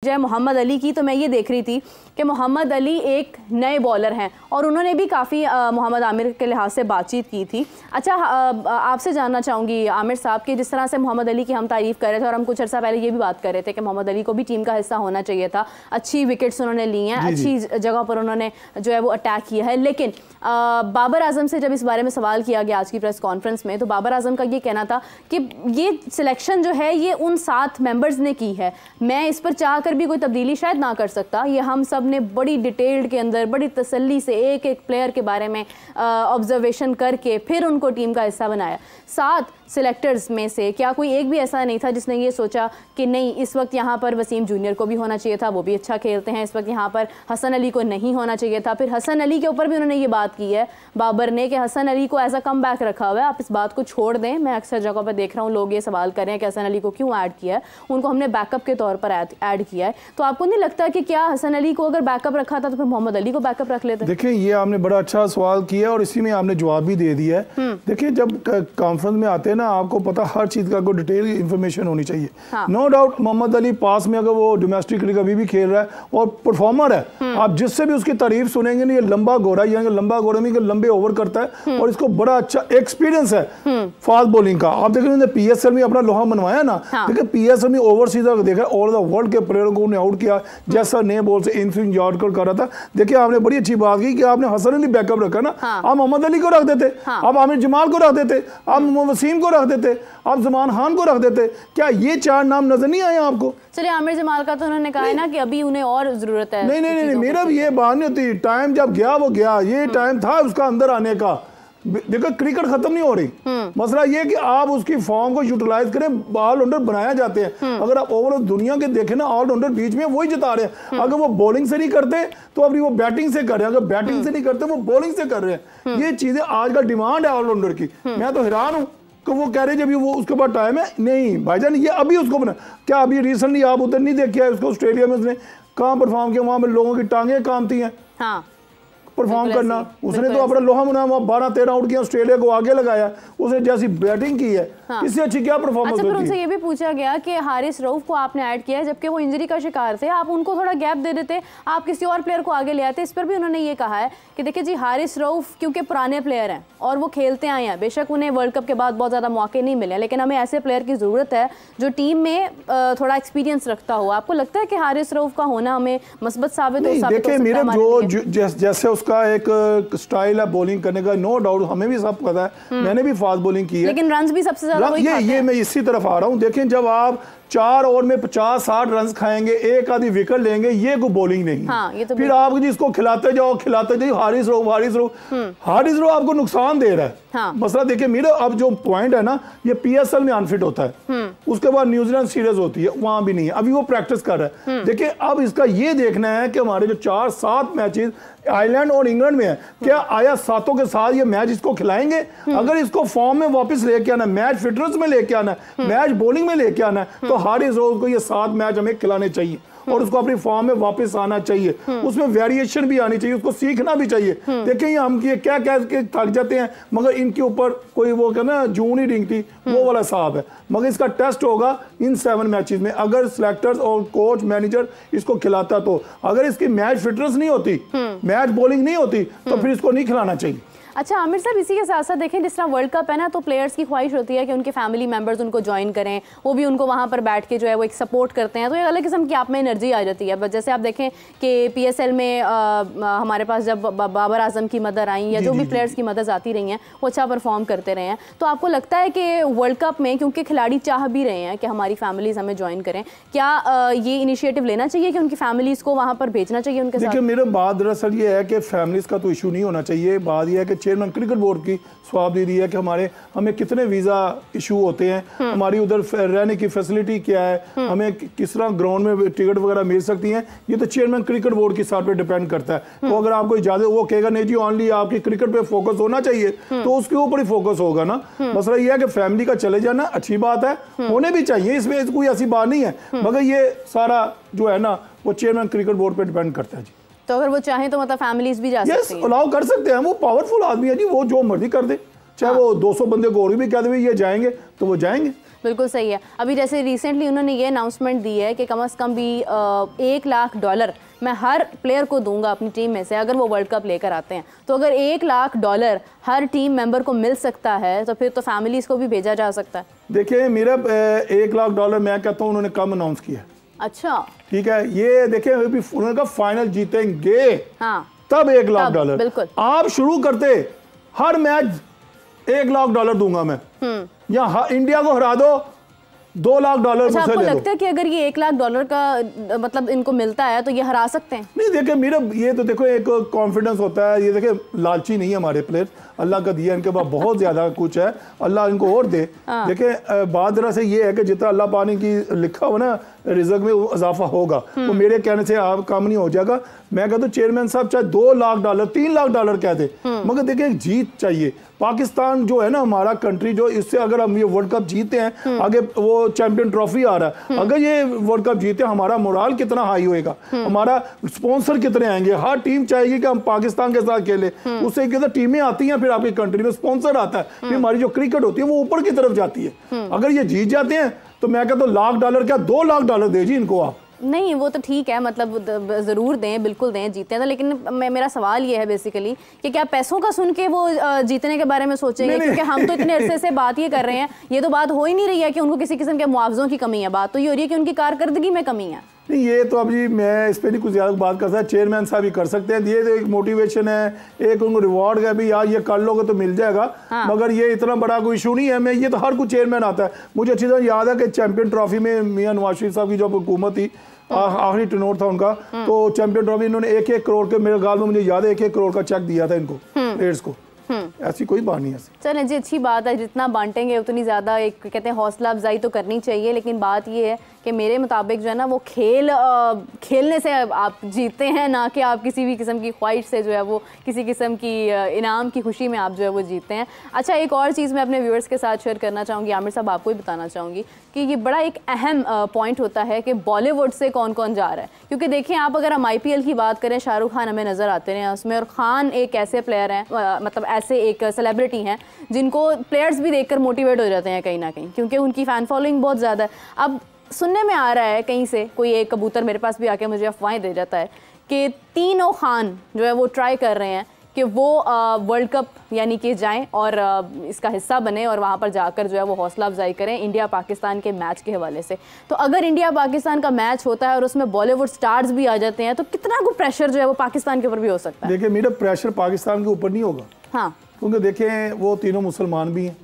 जाए मोहम्मद अली की, तो मैं ये देख रही थी कि मोहम्मद अली एक नए बॉलर हैं और उन्होंने भी काफ़ी मोहम्मद आमिर के लिहाज से बातचीत की थी। अच्छा, आपसे जानना चाहूँगी आमिर साहब कि जिस तरह से मोहम्मद अली की हम तारीफ़ कर रहे थे और हम कुछ अर्सा पहले ये भी बात कर रहे थे कि मोहम्मद अली को भी टीम का हिस्सा होना चाहिए था, अच्छी विकेट्स उन्होंने ली हैं, अच्छी जगह पर उन्होंने जो है वो अटैक किया है, लेकिन बाबर आजम से जब इस बारे में सवाल किया गया आज की प्रेस कॉन्फ्रेंस में, तो बाबर आजम का ये कहना था कि ये सिलेक्शन जो है ये उन 7 मेंबर्स ने की है, मैं इस पर चाह कर भी कोई तब्दीली शायद ना कर सकता, ये हम सब ने बड़ी डिटेल्ड के अंदर बड़ी तसल्ली से एक एक प्लेयर के बारे में ऑब्जर्वेशन करके फिर उनको टीम का हिस्सा बनाया। 7 सिलेक्टर्स में से क्या कोई एक भी ऐसा नहीं था जिसने ये सोचा कि नहीं इस वक्त यहाँ पर वसीम जूनियर को भी होना चाहिए था, वो भी अच्छा खेलते हैं, इस वक्त यहाँ पर हसन अली को नहीं होना चाहिए था। फिर हसन अली के ऊपर भी उन्होंने ये बात की है बाबर ने कि हसन अली को एज अ कम बैक रखा हुआ है, आप इस बात को छोड़ दें। मैं अक्सर जगह पर देख रहा हूँ लोग ये सवाल कर रहे हैं कि हसन अली को क्यों ऐड किया है, उनको हमने बैकअप के तौर पर ऐड किया है। तो आपको नहीं लगता कि क्या हसन अली को अगर बैकअप रखा था तो फिर मोहम्मद अली को बैकअप रख लेते? देखिए ये आपने बड़ा अच्छा सवाल किया और इसी में आपने जवाब भी दे दिया है। देखिए जब कॉन्फ्रेंस में आते हैं ना, आपको पता हर चीज का कोई डिटेल इन्फॉर्मेशन होनी चाहिए। नो डाउट मोहम्मद अली पास में अगर वो डोमेस्टिक क्रिकेट अभी भी खेल रहा है और परफॉर्मर है, आप जिससे भी उसकी तारीफ सुनेंगे ना, ये लंबा घोड़ा, यानी लंबा घोड़ा में लंबे ओवर करता है और इसको बड़ा अच्छा एक्सपीरियंस है फास्ट बॉलिंग का। आप देखें पीएसएल में अपना लोहा मनवाया ना, देखिए पीएसएल में ओवरसीज देखा ऑल द वर्ल्ड के प्लेयरों को उन्हें आउट किया, जैसा नए बॉल से इनस्विंग यॉर्कर कर रहा था। देखिए आपने बड़ी अच्छी बात की कि आपने हसन अली बैकअप रखा ना, आप मोहम्मद अली को रख देते, आप आमिर जमाल को रख देते, आप मोहम्मद वसीम को रख देते, आप जमान खान को रख देते, क्या ये 4 नाम नजर नहीं आए आपको? चलिए आमिर जमाल का तो उन्होंने कहा है ना कि अभी उन्हें और जरूरत है। नहीं, मेरा भी ये बात नहीं होती, टाइम जब गया वो गया, ये टाइम था उसका अंदर आने का। देखो क्रिकेट खत्म नहीं हो रही, मसला ये कि आप उसकी फॉर्म को यूटिलाइज करें, ऑलराउंडर बनाया जाते हैं। अगर आप ओवरऑल दुनिया के देखें ना, ऑलराउंडर बीच में वही जिता रहे हैं। अगर वो बॉलिंग से नहीं करते तो अपनी वो बैटिंग से कर रहे हैं, अगर बैटिंग से नहीं करते वो बॉलिंग से कर रहे हैं। ये चीजें आज का डिमांड है ऑलराउंडर की। मैं तो हैरान हूँ कि वो कह रहे जब वो उसके बाद टाइम है। नहीं भाईजान, ये अभी उसको बना, क्या अभी रिसेंटली आप उधर नहीं देखा है उसको, ऑस्ट्रेलिया में उसने कहाँ परफॉर्म किया, वहां पर लोगों की टांगे कामती हैं परफॉर्म करना। उसने तो अपना लोहा मुना 12-13 आउट किया, ऑस्ट्रेलिया को आगे लगाया, उसने जैसी बैटिंग की है इससे अच्छी क्या परफॉर्मेंस होती है। अच्छा, उनसे ये भी पूछा गया कि हारिस रऊफ को आपने ऐड किया है जबकि वो इंजरी का शिकार थे, आप उनको थोड़ा गैप दे देते, आप किसी और प्लेयर को आगे ले आते। इस पर भी उन्होंने ये कहा है कि देखिए जी हारिस रऊफ क्योंकि पुराने प्लेयर हैं और वो खेलते आए हैं, बेशक उन्हें वर्ल्ड कप के बाद बहुत ज़्यादा मौके नहीं मिले, लेकिन हमें ऐसे प्लेयर की ज़रूरत है जो टीम में थोड़ा एक्सपीरियंस रखता हो। आपको लगता है कि हारिस रऊफ का होना हमें मस्बत साबित हो सकता है? देखिए मेरे जो जैसे उसका एक स्टाइल है बॉलिंग करने का, नो डाउट हमें भी सब पता है, मैंने भी फास्ट बॉलिंग की है, लेकिन रन्स भी सबसे ज्यादा ये मैं इसी तरफ आ रहा हूं। देखें जब आप 4 ओवर में 50-60 रन खाएंगे, एक आधी विकेट लेंगे, ये कोई बॉलिंग नहीं। ये तो फिर आप जिसको खिलाते जाओ हारिस रहो आपको नुकसान दे रहा है। मसला देखिए मेरा अब जो पॉइंट है ना, ये पीएसएल में अनफिट होता है, उसके बाद न्यूजीलैंड सीरीज होती है, वहां भी नहीं है, अभी वो प्रैक्टिस कर रहा है। देखिए अब इसका ये देखना है कि हमारे जो 4-7 मैचेस आयरलैंड और इंग्लैंड में है, क्या आया 7 के साथ ये मैच इसको खिलाएंगे? अगर इसको फॉर्म में वापस लेके आना, मैच फिटनेस में लेके आना, मैच बॉलिंग में लेके आना, तो हारिस रऊफ को ये 7 मैच हमें खिलाने चाहिए और उसको अपनी फॉर्म में वापस आना चाहिए, उसमें वेरिएशन भी आनी चाहिए, उसको सीखना भी चाहिए। देखिए हम ये क्या कह के थक जाते हैं, मगर इनके ऊपर कोई वो कहना जून ही रिंगती वो वाला साहब है। मगर इसका टेस्ट होगा इन 7 मैचेस में, अगर सिलेक्टर्स और कोच मैनेजर इसको खिलाता तो। अगर इसकी मैच फिटनेस नहीं होती, मैच बॉलिंग नहीं होती, तो फिर इसको नहीं खिलाना चाहिए। अच्छा आमिर साहब, इसी के साथ साथ देखें जिस तरह वर्ल्ड कप है ना, तो प्लेयर्स की ख्वाहिश होती है कि उनके फैमिली मेंबर्स उनको ज्वाइन करें, वो भी उनको वहाँ पर बैठ के जो है वो एक सपोर्ट करते हैं, तो एक अलग किस्म की आप में एनर्जी आ जाती है। बस जैसे आप देखें कि पीएसएल में हमारे पास जब बाबर आजम की मदर आई या जो भी प्लेयर्स की मदर्स आती रही हैं वो अच्छा परफॉर्म करते रहे हैं, तो आपको लगता है कि वर्ल्ड कप में क्योंकि खिलाड़ी चाह भी रहे हैं कि हमारी फैमिलीज हमें ज्वाइन करें, क्या ये इनिशिएटिव लेना चाहिए कि उनकी फैमिलीज को वहाँ पर भेजना चाहिए उनके साथ? देखिए मेरा बात दरअसल ये है कि फैमिलीज का तो इशू नहीं होना चाहिए, बात यह है कि चेयरमैन क्रिकेट बोर्ड की स्वाब दे दी है कि हमें कितने वीज़ा इशू होते हैं, हमारी उधर रहने की फैसिलिटी क्या है, हमें किस तरह ग्राउंड में टिकट वगैरह मिल सकती हैं, ये तो चेयरमैन क्रिकेट बोर्ड की साथ पे डिपेंड करता है। तो अगर आपको इजाजत, वो कहेगा नहीं जी ओनली आपकी क्रिकेट पे फोकस होना चाहिए, तो उसके ऊपर ही फोकस होगा ना। मसला ये है कि फैमिली का चले जाना अच्छी बात है, होने भी चाहिए, इसमें कोई ऐसी बात नहीं है, मगर ये सारा जो है ना वो चेयरमैन क्रिकेट बोर्ड पे डिपेंड करता है जी। तो अगर वो चाहें तो मतलब फैमिलीज भी जा सकती हैं? अलाउ कर सकते हैं, वो पावरफुल आदमी है जी, वो जो मर्जी कर दे, चाहे वो 200 बंदे को और भी कह दे ये जाएंगे तो वो जाएंगे। बिल्कुल सही है। अभी जैसे रिसेंटली उन्होंने ये अनाउंसमेंट दी है कि कम से कम भी $1 लाख मैं हर प्लेयर को दूंगा अपनी टीम में से अगर वो वर्ल्ड कप लेकर आते हैं। तो अगर $1 लाख हर टीम मेंबर को मिल सकता है तो फिर तो फैमिलीज को भी भेजा जा सकता है। देखिए मेरा $1 लाख मैं कहता हूँ उन्होंने कम अनाउंस किया। अच्छा ठीक है, ये देखिए उन्होंने कहा फाइनल जीतेंगे, हाँ तब $1 लाख। बिल्कुल आप शुरू करते हर मैच $1 लाख दूंगा मैं, या इंडिया को हरा दो $2 लाख। अच्छा, आपको लगता है कि अगर ये $1 लाख का मतलब इनको मिलता है तो ये हरा सकते हैं? नहीं देखिए मेरा ये तो देखो एक कॉन्फिडेंस होता है, ये देखिए लालची नहीं है हमारे प्लेयर, अल्लाह का दिया इनके पास बहुत ज्यादा कुछ है, अल्लाह इनको और दे। देखिए बात जरा से ये है कि जितना अल्लाह पाने की लिखा हो ना रिजक में वो इजाफा होगा, वो मेरे कहने से आप काम नहीं हो जाएगा। मैं कहता हूँ चेयरमैन साहब चाहे $2 लाख $3 लाख कह दे, मगर देखिए एक जीत चाहिए। पाकिस्तान जो है ना हमारा कंट्री, जो इससे अगर हम ये वर्ल्ड कप जीते हैं, आगे वो चैंपियन ट्रॉफी आ रहा है, अगर ये वर्ल्ड कप जीते हमारा मोराल कितना हाई होएगा, हमारा स्पॉन्सर कितने आएंगे। हर टीम चाहेगी कि हम पाकिस्तान के साथ खेले, उससे कितनी टीमें आती हैं, फिर आपकी कंट्री में स्पॉन्सर आता है, फिर हमारी जो क्रिकेट होती है वो ऊपर की तरफ जाती है। अगर ये जीत जाते हैं तो मैं कहता हूँ $1 लाख क्या $2 लाख दे जी इनको आप। नहीं वो तो ठीक है, मतलब ज़रूर दें, बिल्कुल दें, जीते हैं तो। लेकिन मेरा सवाल ये है बेसिकली कि क्या पैसों का सुन के वो जीतने के बारे में सोचेंगे? क्योंकि हम तो इतने अरसे से बात ये कर रहे हैं, ये तो बात हो ही नहीं रही है कि उनको किसी किस्म के मुआवजों की कमी है, बात तो ये हो रही है कि उनकी कारकर्दगी में कमी है। नहीं ये तो अब जी मैं इस पर नहीं कुछ ज़्यादा बात कर सकता, चेयरमैन साहब ही कर सकते हैं। ये तो एक मोटिवेशन है, एक उनको रिवॉर्ड है भी यार ये कर लोगे तो मिल जाएगा। मगर ये इतना बड़ा कोई इशू नहीं है। मैं ये तो हर कोई चेयरमैन आता है, मुझे अच्छी तरह याद है कि चैंपियन ट्रॉफी में मियां नवाज शरीफ साहब की जो हुकूमत थी, आखिरी टर्नओवर था उनका, तो चैंपियन ट्रॉफी इन्होंने 1-1 करोड़ के, मेरे गाल में मुझे याद है 1-1 करोड़ का चेक दिया था इनको प्लेयर्स को। ऐसी कोई बात नहीं है। चलें जी, अच्छी बात है, जितना बांटेंगे उतनी ज़्यादा एक कहते हैं हौसला अफजाई तो करनी चाहिए। लेकिन बात ये है कि मेरे मुताबिक जो है ना वो खेलने से आप जीतते हैं, ना कि आप किसी भी किस्म की ख्वाहिश से जो है वो किसी किस्म की इनाम की खुशी में आप जो है वो जीतते हैं। अच्छा, एक और चीज़ मैं अपने व्यूअर्स के साथ शेयर करना चाहूँगी, आमिर साहब आपको ही बताना चाहूँगी कि ये बड़ा एक अहम पॉइंट होता है कि बॉलीवुड से कौन कौन जा रहा है। क्योंकि देखें आप, अगर हम IPL की बात करें, शाहरुख खान हमें नज़र आते हैं उसमें, और खान एक ऐसे प्लेयर हैं, मतलब ऐसे एक सेलिब्रिटी हैं जिनको प्लेयर्स भी देखकर मोटिवेट हो जाते हैं कहीं ना कहीं, क्योंकि उनकी फ़ैन फॉलोइंग बहुत ज़्यादा है। अब सुनने में आ रहा है कहीं से, कोई एक कबूतर मेरे पास भी आके मुझे अफवाहें दे जाता है कि तीनों खान जो है वो ट्राई कर रहे हैं कि वो वर्ल्ड कप यानी कि जाएं और इसका हिस्सा बने और वहाँ पर जाकर जो है वो हौसला अफजाई करें इंडिया पाकिस्तान के मैच के हवाले से। तो अगर इंडिया पाकिस्तान का मैच होता है और उसमें बॉलीवुड स्टार्स भी आ जाते हैं तो कितना को प्रेशर जो है वो पाकिस्तान के ऊपर भी हो सकता है? देखिए मेरा प्रेशर पाकिस्तान के ऊपर नहीं होगा, हाँ, क्योंकि देखें वो तीनों मुसलमान भी हैं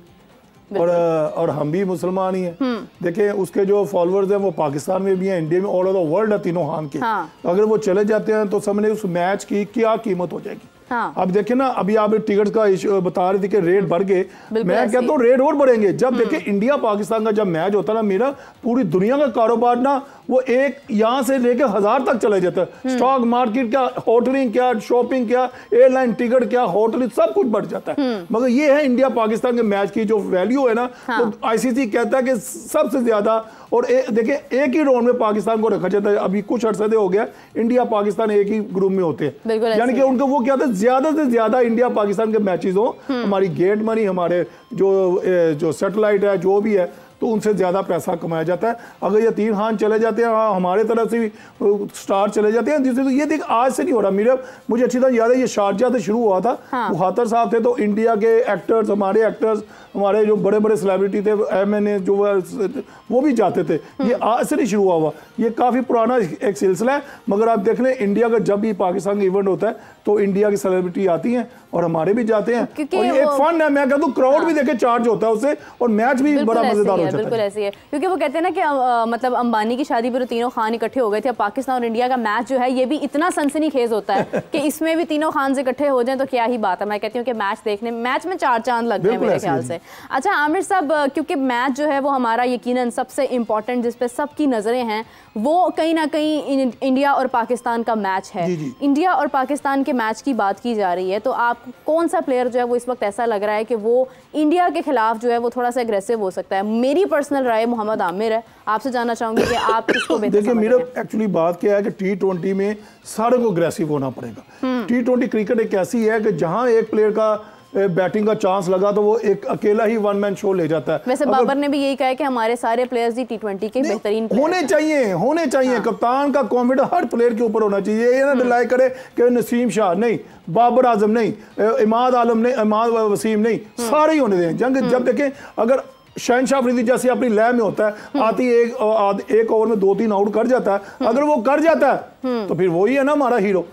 और हम भी मुसलमान ही हैं। देखिए उसके जो फॉलोअर्स हैं वो पाकिस्तान में भी हैं, इंडिया में, ऑल ओवर वर्ल्ड है तीनों खान के। हाँ। अगर वो चले जाते हैं तो समझे उस मैच की क्या कीमत हो जाएगी। हाँ। अब देखिए ना, अभी आप टिकट का बता रहे थे कि रेट बढ़ गए, मैं कहता हूँ रेट और बढ़ेंगे। जब देखिए इंडिया पाकिस्तान का जब मैच होता है ना, मेरा पूरी दुनिया का कारोबार ना वो एक यहाँ से लेके 1000 तक चले जाता है। स्टॉक मार्केट क्या, होटलिंग क्या, शॉपिंग क्या, एयरलाइन टिकट क्या, होटलिंग सब कुछ बढ़ जाता है। मगर ये है इंडिया पाकिस्तान के मैच की जो वैल्यू है ना, वो ICC कहता है कि सबसे ज्यादा। और देखिए एक ही राउंड में पाकिस्तान को रखा जाता है। अभी कुछ अरसे हो गया इंडिया पाकिस्तान एक ही ग्रुप में होते हैं, यानी कि उनको वो क्या था, ज्यादा से ज्यादा इंडिया पाकिस्तान के मैचेस हो, हमारी गेट मनी, हमारे जो सैटेलाइट है, जो भी है, तो उनसे ज़्यादा पैसा कमाया जाता है। अगर ये तीन खान चले जाते हैं, हमारे तरफ से भी स्टार चले जाते हैं, जिससे तो ये देख आज से नहीं हो रहा। मुझे अच्छी तरह याद है ये शारजा से शुरू हुआ था। मुखातर साहब थे तो इंडिया के एक्टर्स, हमारे एक्टर्स, हमारे जो बड़े बड़े सेलिब्रिटी थे, MNA जो वो भी जाते थे। ये आज से नहीं शुरू हुआ, ये काफ़ी पुराना एक सिलसिला है। मगर आप देख लें इंडिया का जब भी पाकिस्तान का इवेंट होता है तो इंडिया की सेलिब्रिटी आती हैं और हमारे भी जाते हैं, और ये एक फन है। मैं कहता हूँ क्राउड भी देखे चार्ज होता है उससे, और मैच भी बड़ा मजेदार हो जाता है। बिल्कुल ऐसी है, क्योंकि वो कहते हैं ना कि मतलब अंबानी की शादी पर तीनों खान इकट्ठे हो गए थे। पाकिस्तान और इंडिया का मैच जो है ये भी इतना सनसनीखेज होता है कि इसमें भी तीनों खान से इकट्ठे हो जाएं तो क्या ही बात है। मैं कहती हूँ कि मैच देखने, मैच में चार चांद लग गए मेरे ख्याल से। अच्छा आमिर साहब, क्योंकि मैच जो है वो हमारा यकीनन सबसे इम्पोर्टेंट, जिस पे सबकी नजरें हैं, वो कहीं ना कहीं इंडिया और पाकिस्तान का मैच है। इंडिया और पाकिस्तान के मैच की बात की जा रही है, तो आप कौन सा प्लेयर जो है वो इस वक्त ऐसा लग रहा है कि वो इंडिया के खिलाफ जो है वो थोड़ा सा एग्रेसिव हो सकता है? मेरी पर्सनल राय मोहम्मद आमिर है, आपसे जानना चाहूंगी कि आप किसको बेहतर देखिए मेरा एक्चुअली बात क्या है कि T20 में सारे को एग्रेसिव होना पड़ेगा। T20 क्रिकेट एक ऐसी है कि जहां एक प्लेयर का बैटिंग का चांस लगा तो वो एक अकेला ही वन मैन शो ले जाता है। वैसे बाबर ने भी यही कहा है कि हमारे सारे प्लेयर्स ही T20 के बेहतरीन होने चाहिए। हाँ। कप्तान का कॉन्फिडेंस हर प्लेयर के ऊपर होना चाहिए। ये ना डिलाई करे कि नसीम शाह नहीं, बाबर आजम नहीं, इमाद आलम नहीं, इमाद वसीम नहीं, सारे ही होने दें। जब देखें अगर शहनशाह अफरीदी जैसे अपनी लय में होता है, आती एक ओवर में 2-3 आउट कर जाता है, अगर वो कर जाता है तो फिर वही है ना हमारा हीरो।